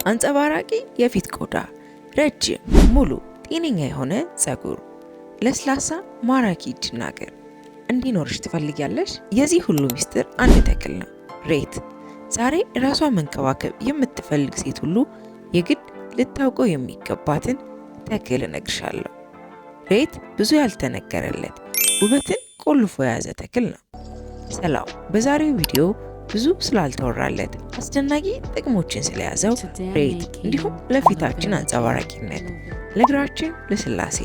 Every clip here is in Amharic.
አንጸባራቂ የፊት ቆዳ፣ ረጅም፣ ሙሉ፣ ጤነኛ የሆነ ፀጉር፣ ለስላሳ ማራኪ እጅና እግር እንዲኖርሽ ትፈልጊያለሽ? የዚህ ሁሉ ሚስጥር አንድ ተክል ነው፣ ሬት። ዛሬ ራሷን መንከባከብ የምትፈልግ ሴት ሁሉ የግድ ልታውቀው የሚገባትን ተክል እነግርሻለሁ። ሬት ብዙ ያልተነገረለት ውበትን ቆልፎ የያዘ ተክል ነው። ሰላም፣ በዛሬው ቪዲዮ ብዙ ስላልተወራለት አስደናቂ ጥቅሞችን ስለያዘው ሬት እንዲሁም ለፊታችን አንጸባራቂነት፣ ለእግራችን ልስላሴ፣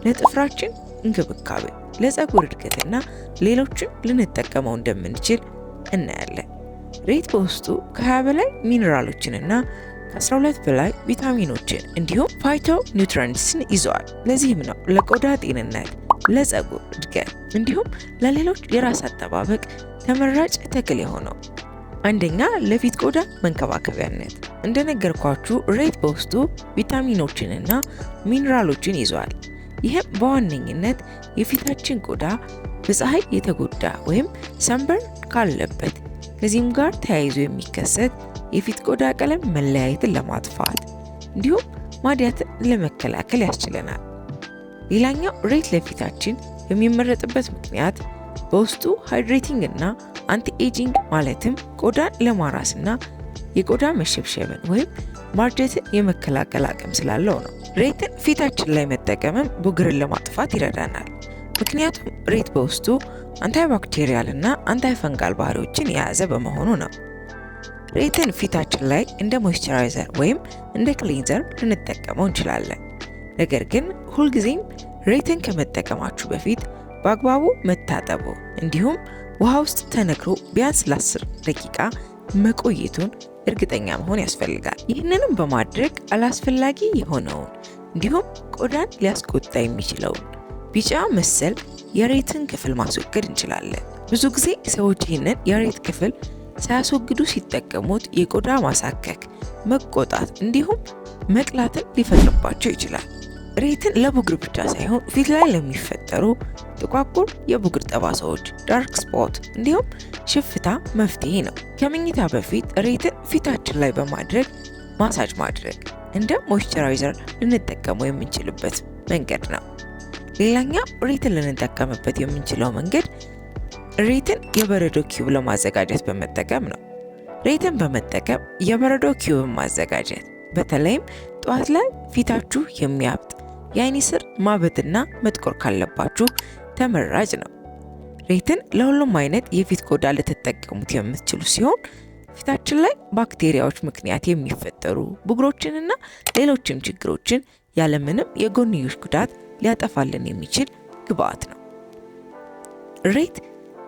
ለጥፍራችን እንክብካቤ፣ ለፀጉር እድገትና ሌሎችም ልንጠቀመው እንደምንችል እናያለን። ሬት በውስጡ ከ20 በላይ ሚኒራሎችንና ከ12 በላይ ቪታሚኖችን እንዲሁም ፋይቶ ኒውትሪየንትስን ይዘዋል። ለዚህም ነው ለቆዳ ጤንነት፣ ለፀጉር እድገት እንዲሁም ለሌሎች የራስ አጠባበቅ ተመራጭ ተክል የሆነው። አንደኛ፣ ለፊት ቆዳ መንከባከቢያነት። እንደነገርኳችሁ ሬት በውስጡ ቪታሚኖችንና ሚኒራሎችን ይዟል። ይህም በዋነኝነት የፊታችን ቆዳ በፀሐይ የተጎዳ ወይም ሰንበርን ካለበት ከዚህም ጋር ተያይዞ የሚከሰት የፊት ቆዳ ቀለም መለያየትን ለማጥፋት እንዲሁም ማዲያትን ለመከላከል ያስችለናል። ሌላኛው ሬት ለፊታችን የሚመረጥበት ምክንያት በውስጡ ሃይድሬቲንግ እና አንቲ ኤጂንግ ማለትም ቆዳን ለማራስና የቆዳ መሸብሸብን ወይም ማርጀትን የመከላከል አቅም ስላለው ነው። ሬትን ፊታችን ላይ መጠቀምም ቡግርን ለማጥፋት ይረዳናል። ምክንያቱም ሬት በውስጡ አንታይባክቴሪያል እና አንታይፈንጋል ባህሪዎችን የያዘ በመሆኑ ነው። ሬትን ፊታችን ላይ እንደ ሞይስቸራይዘር ወይም እንደ ክሊንዘር ልንጠቀመው እንችላለን። ነገር ግን ሁልጊዜም ሬትን ከመጠቀማችሁ በፊት በአግባቡ መታጠቡ እንዲሁም ውሃ ውስጥ ተነክሮ ቢያንስ ለ10 ደቂቃ መቆየቱን እርግጠኛ መሆን ያስፈልጋል። ይህንንም በማድረግ አላስፈላጊ የሆነውን እንዲሁም ቆዳን ሊያስቆጣ የሚችለውን ቢጫ መሰል የሬትን ክፍል ማስወገድ እንችላለን። ብዙ ጊዜ ሰዎች ይህንን የሬት ክፍል ሳያስወግዱ ሲጠቀሙት የቆዳ ማሳከክ፣ መቆጣት እንዲሁም መቅላትን ሊፈጥርባቸው ይችላል። ሬትን ለቡግር ብቻ ሳይሆን ፊት ላይ ለሚፈጠሩ ጥቋቁር የቡግር ጠባሳዎች፣ ዳርክ ስፖት እንዲሁም ሽፍታ መፍትሄ ነው። ከመኝታ በፊት ሬትን ፊታችን ላይ በማድረግ ማሳጅ ማድረግ እንደ ሞይስቸራይዘር ልንጠቀመው የምንችልበት መንገድ ነው። ሌላኛው ሬትን ልንጠቀምበት የምንችለው መንገድ ሬትን የበረዶ ኪዩብ ለማዘጋጀት በመጠቀም ነው። ሬትን በመጠቀም የበረዶ ኪዩብን ማዘጋጀት በተለይም ጠዋት ላይ ፊታችሁ የሚያብጥ የአይን ስር ማበጥና መጥቆር ካለባችሁ ተመራጭ ነው። ሬትን ለሁሉም አይነት የፊት ቆዳ ልትጠቀሙት የምትችሉ ሲሆን ፊታችን ላይ ባክቴሪያዎች ምክንያት የሚፈጠሩ ቡግሮችንና ሌሎችም ችግሮችን ያለምንም የጎንዮሽ ጉዳት ሊያጠፋልን የሚችል ግብአት ነው። ሬት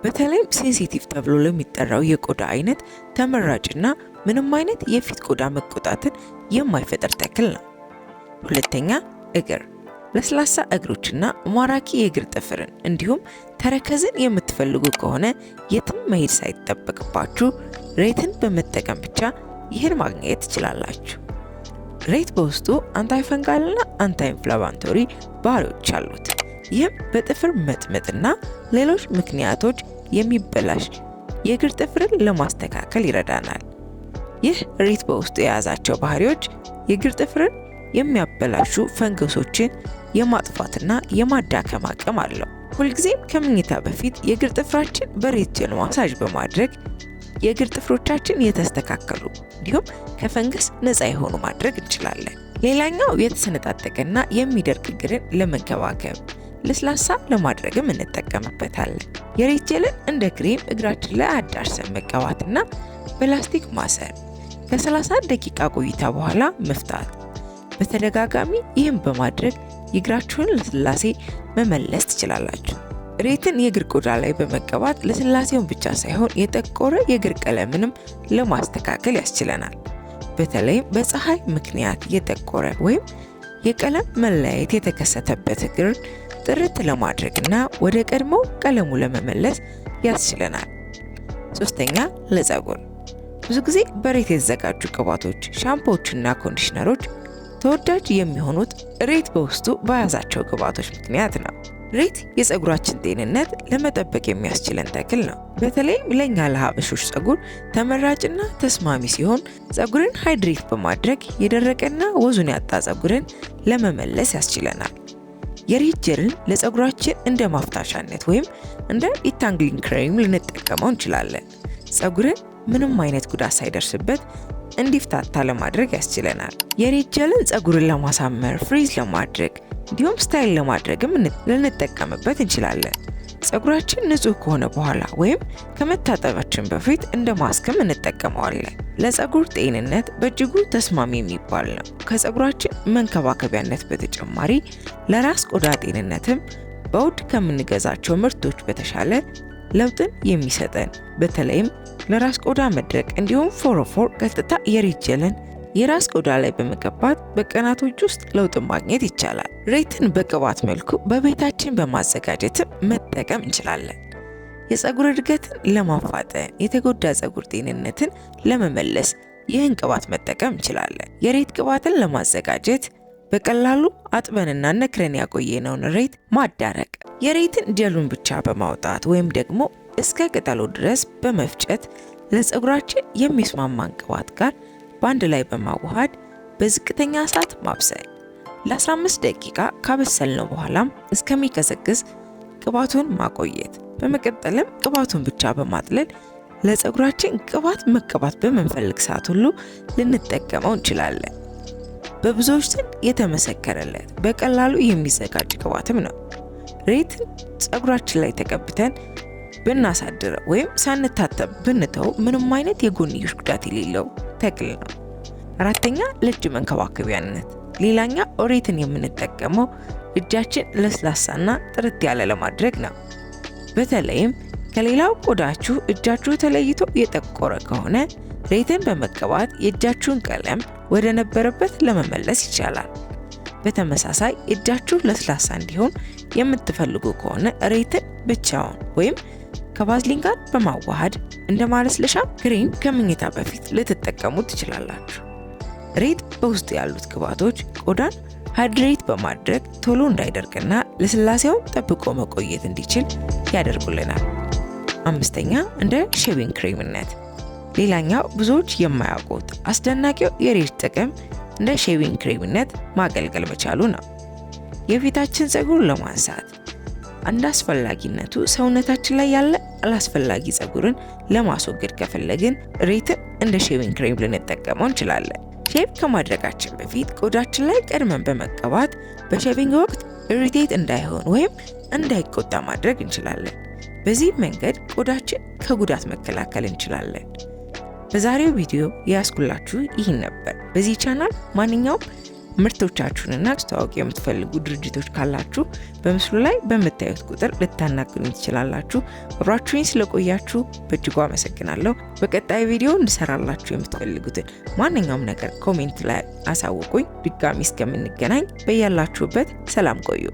በተለይም ሴንሲቲቭ ተብሎ ለሚጠራው የቆዳ አይነት ተመራጭና ምንም አይነት የፊት ቆዳ መቆጣትን የማይፈጥር ተክል ነው። ሁለተኛ፣ እግር። ለስላሳ እግሮችና ማራኪ የእግር ጥፍርን እንዲሁም ተረከዝን የምትፈልጉ ከሆነ የትም መሄድ ሳይጠበቅባችሁ ሬትን በመጠቀም ብቻ ይህን ማግኘት ትችላላችሁ። ሬት በውስጡ አንታይፈንጋልና አንታይኢንፍላማቶሪ ባህሪዎች አሉት። ይህም በጥፍር መጥመጥና ሌሎች ምክንያቶች የሚበላሽ የእግር ጥፍርን ለማስተካከል ይረዳናል። ይህ ሬት በውስጡ የያዛቸው ባህሪዎች የእግር ጥፍርን የሚያበላሹ ፈንገሶችን የማጥፋትና የማዳከም አቅም አለው። ሁልጊዜም ከመኝታ በፊት የእግር ጥፍራችን በሬት ጀል ማሳጅ በማድረግ የእግር ጥፍሮቻችን የተስተካከሉ እንዲሁም ከፈንገስ ነፃ የሆኑ ማድረግ እንችላለን። ሌላኛው የተሰነጣጠቀና የሚደርቅ እግርን ለመንከባከብ ለስላሳ ለማድረግም እንጠቀምበታለን። የሬት ጀልን እንደ ክሬም እግራችን ላይ አዳርሰን መቀባትና በላስቲክ ማሰር፣ ከ30 ደቂቃ ቆይታ በኋላ መፍታት። በተደጋጋሚ ይህን በማድረግ የእግራችሁን ለስላሴ መመለስ ትችላላችሁ። ሬትን የእግር ቆዳ ላይ በመቀባት ለስላሴውን ብቻ ሳይሆን የጠቆረ የእግር ቀለምንም ለማስተካከል ያስችለናል። በተለይም በፀሐይ ምክንያት የጠቆረ ወይም የቀለም መለያየት የተከሰተበት እግርን ጥርት ለማድረግና ወደ ቀድሞ ቀለሙ ለመመለስ ያስችለናል። ሶስተኛ፣ ለፀጉር። ብዙ ጊዜ በሬት የተዘጋጁ ቅባቶች፣ ሻምፖዎችና ኮንዲሽነሮች ተወዳጅ የሚሆኑት ሬት በውስጡ በያዛቸው ግብአቶች ምክንያት ነው። ሬት የፀጉራችን ጤንነት ለመጠበቅ የሚያስችለን ተክል ነው። በተለይም ለኛ ለሀበሾች ፀጉር ተመራጭና ተስማሚ ሲሆን ፀጉርን ሃይድሬት በማድረግ የደረቀና ወዙን ያጣ ፀጉርን ለመመለስ ያስችለናል። የሬት ጀልን ለፀጉራችን እንደ ማፍታሻነት ወይም እንደ ዲታንግሊንግ ክሬም ልንጠቀመው እንችላለን። ፀጉርን ምንም አይነት ጉዳት ሳይደርስበት እንዲፍታታ ለማድረግ ያስችለናል። የሬት ጀልን ፀጉርን ለማሳመር፣ ፍሪዝ ለማድረግ እንዲሁም ስታይል ለማድረግም ልንጠቀምበት እንችላለን። ፀጉራችን ንጹህ ከሆነ በኋላ ወይም ከመታጠባችን በፊት እንደ ማስክም እንጠቀመዋለን። ለፀጉር ጤንነት በእጅጉ ተስማሚ የሚባል ነው። ከፀጉራችን መንከባከቢያነት በተጨማሪ ለራስ ቆዳ ጤንነትም በውድ ከምንገዛቸው ምርቶች በተሻለ ለውጥን የሚሰጠን በተለይም ለራስ ቆዳ መድረቅ እንዲሁም ፎሮፎር ቀጥታ የሬት ጀልን የራስ ቆዳ ላይ በመቀባት በቀናቶች ውስጥ ለውጥን ማግኘት ይቻላል። ሬትን በቅባት መልኩ በቤታችን በማዘጋጀትም መጠቀም እንችላለን። የፀጉር እድገትን ለማፋጠን፣ የተጎዳ ፀጉር ጤንነትን ለመመለስ ይህን ቅባት መጠቀም እንችላለን። የሬት ቅባትን ለማዘጋጀት በቀላሉ አጥበንና ነክረን ያቆየነውን ሬት ማዳረቅ፣ የሬትን ጀሉን ብቻ በማውጣት ወይም ደግሞ እስከ ቅጠሉ ድረስ በመፍጨት ለፀጉራችን የሚስማማን ቅባት ጋር በአንድ ላይ በማዋሃድ በዝቅተኛ እሳት ማብሰል። ለ15 ደቂቃ ካበሰልነው በኋላም እስከሚቀዘቅዝ ቅባቱን ማቆየት። በመቀጠልም ቅባቱን ብቻ በማጥለል ለፀጉራችን ቅባት መቀባት በምንፈልግ ሰዓት ሁሉ ልንጠቀመው እንችላለን። በብዙዎች ዘንድ የተመሰከረለት በቀላሉ የሚዘጋጅ ቅባትም ነው። ሬትን ፀጉራችን ላይ ተቀብተን ብናሳድረው ወይም ሳንታጠብ ብንተው ምንም አይነት የጎንዮሽ ጉዳት የሌለው ተክል ነው። አራተኛ ለእጅ መንከባከቢያነት። ሌላኛ ሬትን የምንጠቀመው እጃችን ለስላሳና ጥርት ያለ ለማድረግ ነው። በተለይም ከሌላው ቆዳችሁ እጃችሁ ተለይቶ የጠቆረ ከሆነ ሬትን በመቀባት የእጃችሁን ቀለም ወደ ነበረበት ለመመለስ ይቻላል። በተመሳሳይ እጃችሁ ለስላሳ እንዲሆን የምትፈልጉ ከሆነ ሬትን ብቻውን ወይም ከባዝሊን ጋር በማዋሃድ እንደ ማለስለሻ ክሬም ከምኝታ በፊት ልትጠቀሙ ትችላላችሁ። ሬት በውስጡ ያሉት ቅባቶች ቆዳን ሃይድሬት በማድረግ ቶሎ እንዳይደርቅና ለስላሴውን ጠብቆ መቆየት እንዲችል ያደርጉልናል። አምስተኛ እንደ ሼቪንግ ክሬምነት። ሌላኛው ብዙዎች የማያውቁት አስደናቂው የሬት ጥቅም እንደ ሼቪንግ ክሬምነት ማገልገል መቻሉ ነው። የፊታችን ፀጉር ለማንሳት እንደ አስፈላጊነቱ ሰውነታችን ላይ ያለ አላስፈላጊ ፀጉርን ለማስወገድ ከፈለግን ሬትን እንደ ሼቪንግ ክሬም ልንጠቀመው እንችላለን። ሼቭ ከማድረጋችን በፊት ቆዳችን ላይ ቀድመን በመቀባት በሼቪንግ ወቅት ኢሪቴት እንዳይሆን ወይም እንዳይቆጣ ማድረግ እንችላለን። በዚህ መንገድ ቆዳችን ከጉዳት መከላከል እንችላለን። በዛሬው ቪዲዮ ያስኩላችሁ ይህን ነበር። በዚህ ቻናል ማንኛውም ምርቶቻችሁንና ማስተዋወቅ የምትፈልጉ ድርጅቶች ካላችሁ በምስሉ ላይ በምታዩት ቁጥር ልታናግሩኝ ትችላላችሁ። አብራችሁኝ ስለቆያችሁ በእጅጉ አመሰግናለሁ። በቀጣይ ቪዲዮ እንድሰራላችሁ የምትፈልጉትን ማንኛውም ነገር ኮሜንት ላይ አሳውቁኝ። ድጋሚ እስከምንገናኝ በያላችሁበት ሰላም ቆዩ።